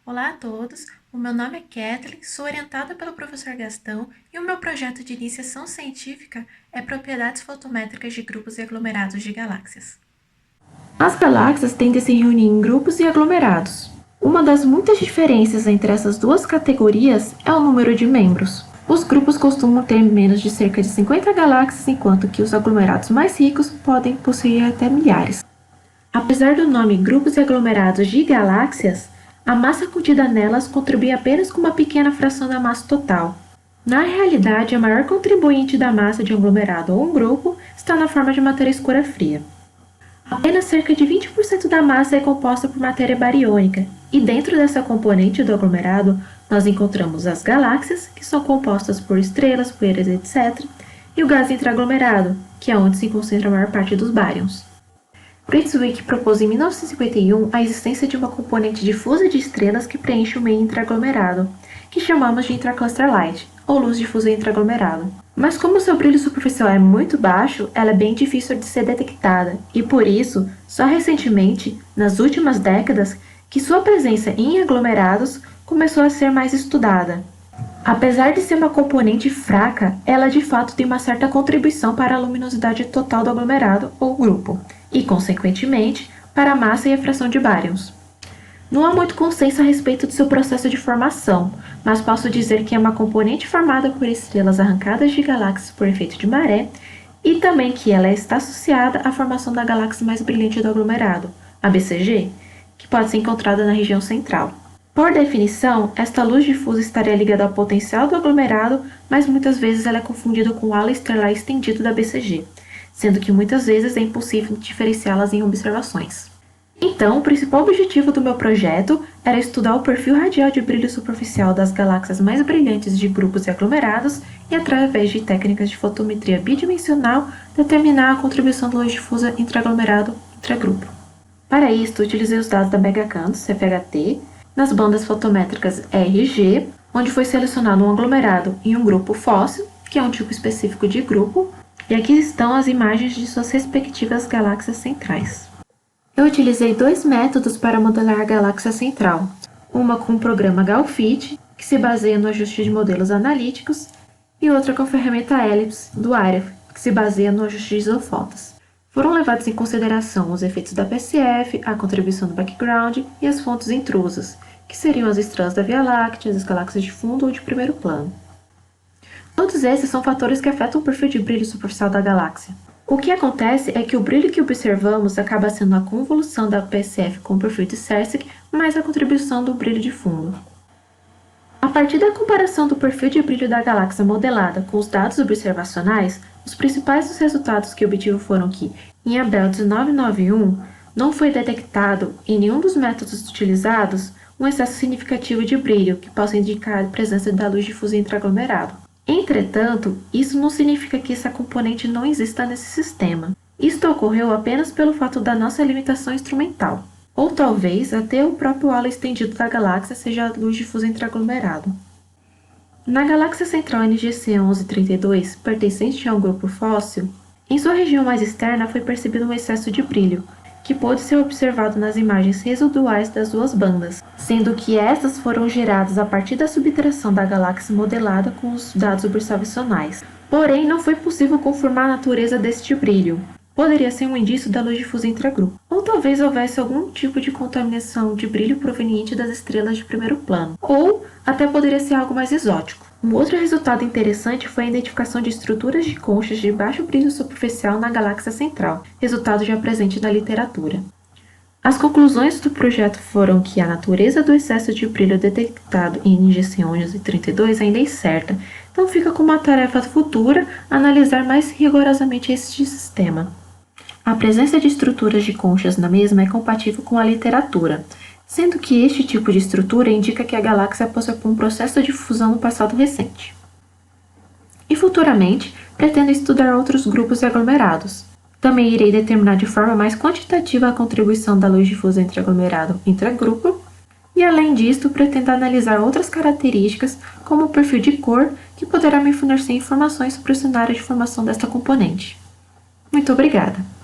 Olá a todos, o meu nome é Kathleen, sou orientada pelo professor Gastão e o meu projeto de iniciação científica é Propriedades Fotométricas de Grupos e Aglomerados de Galáxias. As galáxias tendem a se reunir em grupos e aglomerados. Uma das muitas diferenças entre essas duas categorias é o número de membros. Os grupos costumam ter menos de cerca de 50 galáxias, enquanto que os aglomerados mais ricos podem possuir até milhares. Apesar do nome grupos e aglomerados de galáxias, a massa contida nelas contribui apenas com uma pequena fração da massa total. Na realidade, a maior contribuinte da massa de um aglomerado ou um grupo está na forma de matéria escura fria. Apenas cerca de 20% da massa é composta por matéria bariônica, e dentro dessa componente do aglomerado, nós encontramos as galáxias, que são compostas por estrelas, poeiras, etc., e o gás intraaglomerado, que é onde se concentra a maior parte dos bárions. Greatswick propôs em 1951 a existência de uma componente difusa de estrelas que preenche o meio intraaglomerado, que chamamos de intracluster light, ou luz difusa intraaglomerado. Mas como seu brilho superficial é muito baixo, ela é bem difícil de ser detectada, e por isso, só recentemente, nas últimas décadas, que sua presença em aglomerados começou a ser mais estudada. Apesar de ser uma componente fraca, ela de fato tem uma certa contribuição para a luminosidade total do aglomerado ou grupo, e, consequentemente, para a massa e a fração de bárions. Não há muito consenso a respeito do seu processo de formação, mas posso dizer que é uma componente formada por estrelas arrancadas de galáxias por efeito de maré, e também que ela está associada à formação da galáxia mais brilhante do aglomerado, a BCG, que pode ser encontrada na região central. Por definição, esta luz difusa estaria ligada ao potencial do aglomerado, mas muitas vezes ela é confundida com o halo estelar estendido da BCG, sendo que muitas vezes é impossível diferenciá-las em observações. Então, o principal objetivo do meu projeto era estudar o perfil radial de brilho superficial das galáxias mais brilhantes de grupos e aglomerados e, através de técnicas de fotometria bidimensional, determinar a contribuição da luz difusa intraaglomerado e intragrupo. Para isto, utilizei os dados da Megacantos, CFHT, nas bandas fotométricas RG, onde foi selecionado um aglomerado em um grupo fóssil, que é um tipo específico de grupo, e aqui estão as imagens de suas respectivas galáxias centrais. Eu utilizei dois métodos para modelar a galáxia central, uma com o programa GALFIT, que se baseia no ajuste de modelos analíticos, e outra com a ferramenta Ellipse, do AREF, que se baseia no ajuste de isofotos. Foram levados em consideração os efeitos da PSF, a contribuição do background e as fontes intrusas, que seriam as estrelas da Via Láctea, as galáxias de fundo ou de primeiro plano. Todos esses são fatores que afetam o perfil de brilho superficial da galáxia. O que acontece é que o brilho que observamos acaba sendo a convolução da PSF com o perfil de Cersei mais a contribuição do brilho de fundo. A partir da comparação do perfil de brilho da galáxia modelada com os dados observacionais, os principais resultados que obtive foram que, em Abell 1991, não foi detectado, em nenhum dos métodos utilizados, um excesso significativo de brilho que possa indicar a presença da luz difusa intraaglomerado. Entretanto, isso não significa que essa componente não exista nesse sistema. Isto ocorreu apenas pelo fato da nossa limitação instrumental, ou talvez até o próprio halo estendido da galáxia seja a luz difusa intraaglomerado. Na galáxia central NGC 1132, pertencente a um grupo fóssil, em sua região mais externa foi percebido um excesso de brilho, que pôde ser observado nas imagens residuais das duas bandas, sendo que estas foram geradas a partir da subtração da galáxia modelada com os dados observacionais. Porém, não foi possível confirmar a natureza deste brilho. Poderia ser um indício da luz difusa intragrupo, ou talvez houvesse algum tipo de contaminação de brilho proveniente das estrelas de primeiro plano, ou até poderia ser algo mais exótico. Um outro resultado interessante foi a identificação de estruturas de conchas de baixo brilho superficial na galáxia central, resultado já presente na literatura. As conclusões do projeto foram que a natureza do excesso de brilho detectado em NGC 1132 ainda é incerta, então fica como uma tarefa futura analisar mais rigorosamente este sistema. A presença de estruturas de conchas na mesma é compatível com a literatura, sendo que este tipo de estrutura indica que a galáxia passou por um processo de fusão no passado recente. E futuramente, pretendo estudar outros grupos e aglomerados. Também irei determinar de forma mais quantitativa a contribuição da luz difusa intraaglomerado intragrupo, e além disto, pretendo analisar outras características, como o perfil de cor, que poderá me fornecer informações sobre o cenário de formação desta componente. Muito obrigada!